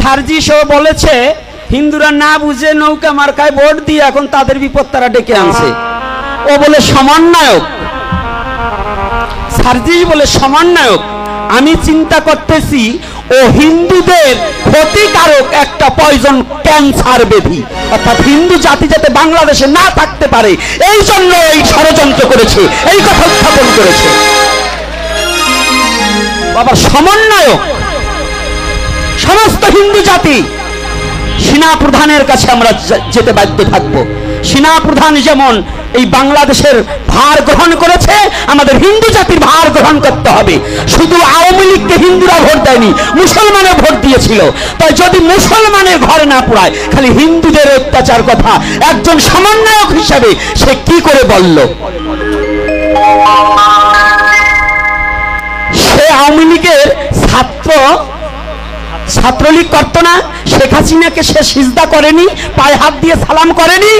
সার্জিসও বলেছে হিন্দুরা না বুঝে নৌকা মার্কায় ভোট দিয়ে এখন তাদের বিপদ তারা ডেকে আনছে। ও বলে সমন্বয়ক, সার্জিস বলে সমন্বয়ক। আমি চিন্তা করতেছি ও হিন্দুদের ক্ষতিকারক একটা পয়জন ক্যান্সার ব্যাধি, অর্থাৎ হিন্দু জাতি যাতে বাংলাদেশে না থাকতে পারে এই জন্য এই ষড়যন্ত্র করেছে, এই কথা উত্থাপন করেছে। বাবা সমন্বয়ক, সমস্ত হিন্দু জাতি সেনা প্রধানের কাছে আমরা যেতে বাধ্য থাকবো। সেনা প্রধান যেমন এই বাংলাদেশের ভার গ্রহণ করেছে, আমাদের হিন্দু জাতির ভার গ্রহণ করতে হবে। শুধু আওয়ামী লীগকে হিন্দুরা ভোট দেয়নি, মুসলমানের ভোট দিয়েছিল। তাই যদি মুসলমানের ঘরে না পড়ায়, খালি হিন্দুদের অত্যাচার কথা একজন সমন্বয়ক হিসেবে সে কি করে বলল? সে আওয়ামী লীগের ছাত্রলীগ করত না? শেখ হাসিনাকে সে সিজদা করেনি, পায়ে হাত দিয়ে সালাম করেনি?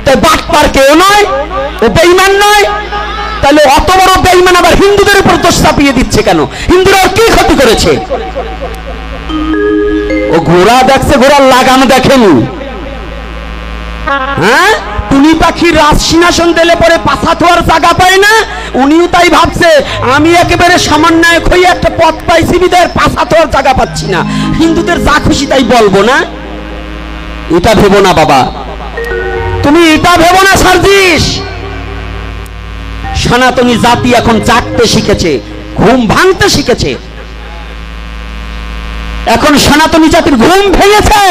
তাই বাটপার কেউ নয়, ও বেঈমান নয়। তাহলে অত বড় বেঈমান আবার হিন্দুদের উপর দোষ চাপিয়ে দিচ্ছে কেন? হিন্দুরা কি ক্ষতি করেছে? ও ঘোড়া দেখছে, ঘোড়ার লাগাম দেখেনি। হ্যাঁ, টুনি পাখির রাজ সিংহাসন দিলে পরে পাছা থোয়ার জায়গা পায় না, উনিও তাই ভাবছে আমি একেবারে সমন্বয়ক হয়ে একটা পথ পাইছি বিদায় পাছা থোয়ার জায়গা পাচ্ছি না, হিন্দুদের যা খুশি তাই বলবো না। এটা ভেবো না বাবা, তুমি এটা ভেবো না সার্জিস। সনাতনী জাতি এখন জাগতে শিখেছে, ঘুম ভাঙতে শিখেছে। এখন সনাতনী জাতির ঘুম ভেঙেছে।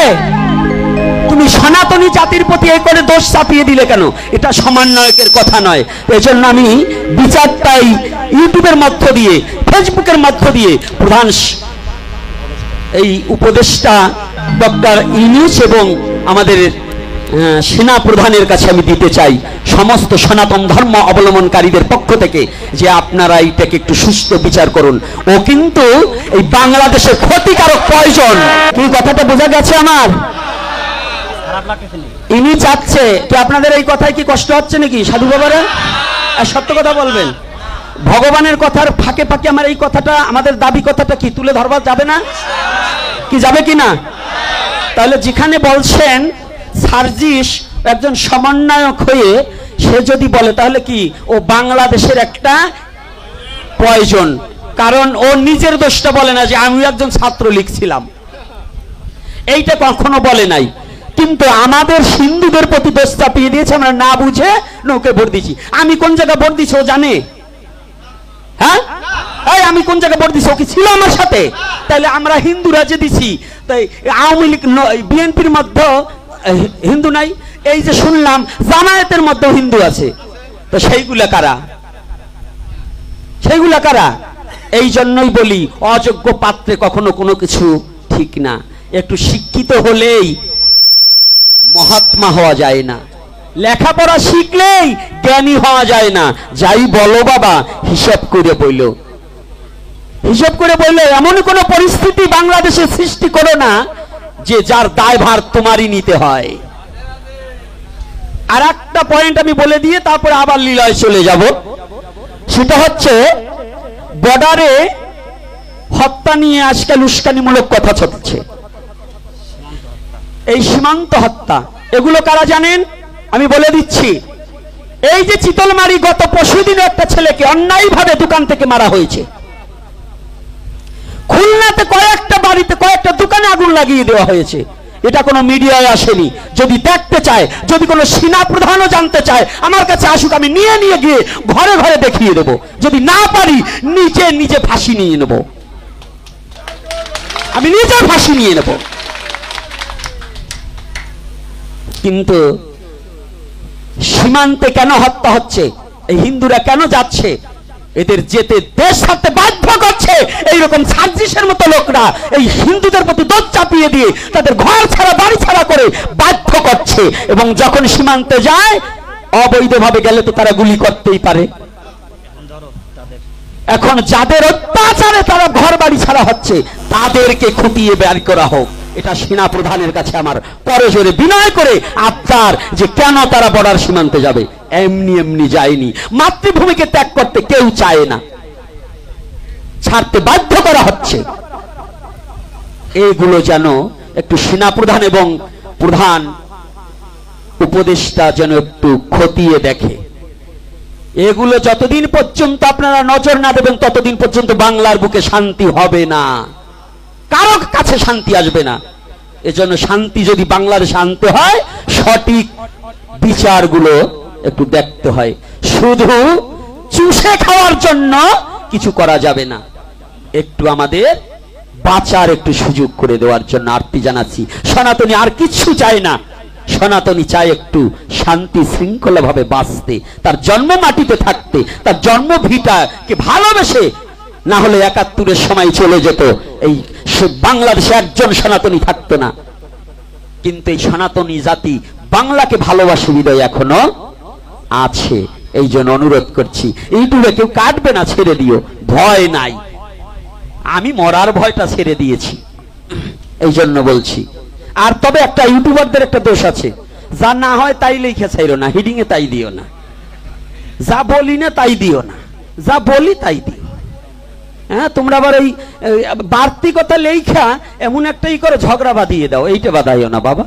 তুমি সনাতনী জাতির প্রতি এই করে দোষ চাপিয়ে দিলে কেন? এটা সমন্বয়কের কথা নয়। এজন্য আমি বিচারটাই ইউটিউবের মধ্য দিয়ে, ফেসবুকের মধ্য দিয়ে প্রধান এই উপদেষ্টা ডক্টর ইউনূস এবং আমাদের সেনা প্রধানের কাছে আমি দিতে চাই, সমস্ত সনাতন ধর্ম অবলম্বনকারীদের পক্ষ থেকে, যে আপনারা এইটাকে একটু সুস্থ বিচার করুন। ও কিন্তু এই বাংলাদেশের ক্ষতিকারক পয়জন। কি কথাটা বোঝা গেছে আমার? ইনি চাচ্ছে কি আপনাদের এই কথায় কি কষ্ট হচ্ছে নাকি সাধু বাবারা? সত্য কথা বলবেন। ভগবানের কথার ফাঁকে ফাঁকে আমার এই কথাটা, আমাদের দাবি কথাটা কি তুলে ধরবা যাবে না? কি যাবে কি না? তাহলে যেখানে বলছেন সার্জিস একজন সমন্বয়ক হয়ে সে যদি বলে, তাহলে কি ও বাংলাদেশের একটা পয়জন। কারণ ও নিজের দোষটা বলে না যে আমি একজন ছাত্রলীগ ছিলাম, এইটা কখনো বলে নাই। কিন্তু আমাদের হিন্দুদের প্রতি দোষ চাপিয়ে দিয়েছে, আমরা না বুঝে নৌকে ভোট দিয়েছি। আমি কোন জায়গায় ভোট দিছি ও জানে? হ্যাঁ, এই আমি কোন জায়গায় ভোট দিছি ও কি ছিল আমার সাথে? তাহলে আমরা হিন্দুরা যে দিছি, তাই আওয়ামী লীগ বিএনপির মধ্যে হিন্দু নাই? এই যে শুনলাম জামায়াতের মধ্যে হিন্দু আছে, তো সেইগুলা কারা? সেইগুলা কারা? এই জন্যই বলি অযোগ্য পাত্রে কখনো কোনো কিছু ঠিক না। একটু শিক্ষিত হলেই মহাত্মা হওয়া যায় না, লেখাপড়া শিখলেই জ্ঞানী হওয়া যায় না। যাই বলো বাবা, হিসাব করে বইল, হিসাব করে বললে এমন কোন পরিস্থিতি বাংলাদেশে সৃষ্টি করো না যে যার দায়ভার তোমারই নিতে হয়। আর একটা পয়েন্ট আমি বলে দিয়ে তারপরে আবার লীলায় চলে যাব। সেটা হচ্ছে বর্ডারে হত্যা নিয়ে আজকাল উস্কানিমূলক কথা চলছে। এই সীমান্ত হত্যা, এগুলো কারা জানেন? আমি বলে দিচ্ছি। এই যে চিতলমারি গত পরশুদিন একটা ছেলেকে অন্যায়ভাবে দোকান থেকে মারা হয়েছে। খুলনাতে কয়েকটা বাড়িতে, কয়েকটা দোকানে আগুন লাগিয়ে দেওয়া হয়েছে। এটা কোনো মিডিয়ায় আসেনি। যদি দেখতে চায়, যদি কোনো সেনা প্রধানও জানতে চায়, আমার কাছে আসুক, আমি নিয়ে নিয়ে গিয়ে ঘরে ঘরে দেখিয়ে দেব। যদি না পারি নিজে নিজে ফাঁসি নিয়ে নেব, আমি নিজে ফাঁসি নিয়ে নেব। কিন্তু সীমান্তে কেন হত্যা হচ্ছে? এই হিন্দুরা কেন যাচ্ছে? এদের যেতে দেশ ছাড়তে বাধ্য করছে এইরকম সার্জিসের মতো লোকরা, এই হিন্দুদের প্রতি দোষ চাপিয়ে দিয়ে তাদের ঘর ছাড়া বাড়ি ছাড়া করে বাধ্য করছে। এবং যখন সীমান্তে যায়, অবৈধভাবে গেলে তো তারা গুলি করতেই পারে। এখন যাদের অত্যাচারে তারা ঘর বাড়ি ছাড়া হচ্ছে, তাদেরকে খুঁটিয়ে বের করা হোক। এটা সেনা প্রধানের কাছে আমার করজোরে বিনয় করে আবদার, যে কেন তারা বর্ডার সীমান্তে যাবে? এমনি এমনি যায়নি। মাতৃভূমিকে ত্যাগ করতে কেউ চায় না, ছাড়তে বাধ্য করা হচ্ছে। এইগুলো যেন একটু সেনাপ্রধান এবং প্রধান উপদেষ্টা যেন একটু খতিয়ে দেখে। এগুলো যতদিন পর্যন্ত আপনারা নজর না দেবেন ততদিন পর্যন্ত বাংলার বুকে শান্তি হবে না, কারো কাছে শান্তি আসবে না। এজন্য শান্তি যদি বাংলাদেশে আনতে হয় সঠিক বিচারগুলো একটু দেখতে হয়। শুধু চুষে খাওয়ার জন্য কিছু করা যাবে না, একটু আমাদের বাঁচার একটু সুযোগ করে দেওয়ার জন্য আরতি জানাচ্ছি। সনাতনী আর কিছু চায় না, সনাতনী চায় একটু শান্তি শৃঙ্খলা ভাবে বাঁচতে, তার জন্ম মাটিতে থাকতে, তার জন্মভিটাকে ভালোবেসে। না হলে ৭১-এর সময় চলে যেত, এই বাংলাদেশে একজন সনাতনী থাকতো না। কিন্তু এই সনাতনী জাতি বাংলাকে ভালোবাসে হৃদয় এখনো আছে। এই জন্য অনুরোধ করছি, ইউটিউবে কেউ কাটবে না, ছেড়ে দিও, ভয় নাই। আমি মরার ভয়টা ছেড়ে দিয়েছি, এই জন্য বলছি। আর তবে একটা ইউটিউবারদের একটা দোষ আছে, যা না হয় তাই লিখে চাইরো না, হিডিং এ তাই দিও না, যা বলি না তাই দিও না, যা বলি তাই দিও। হ্যাঁ, তোমরা আবার এই বাড়তি কথা লেখা এমন একটাই করে ঝগড়া বাঁধিয়ে দাও, এইটা বাঁধাইও না বাবা।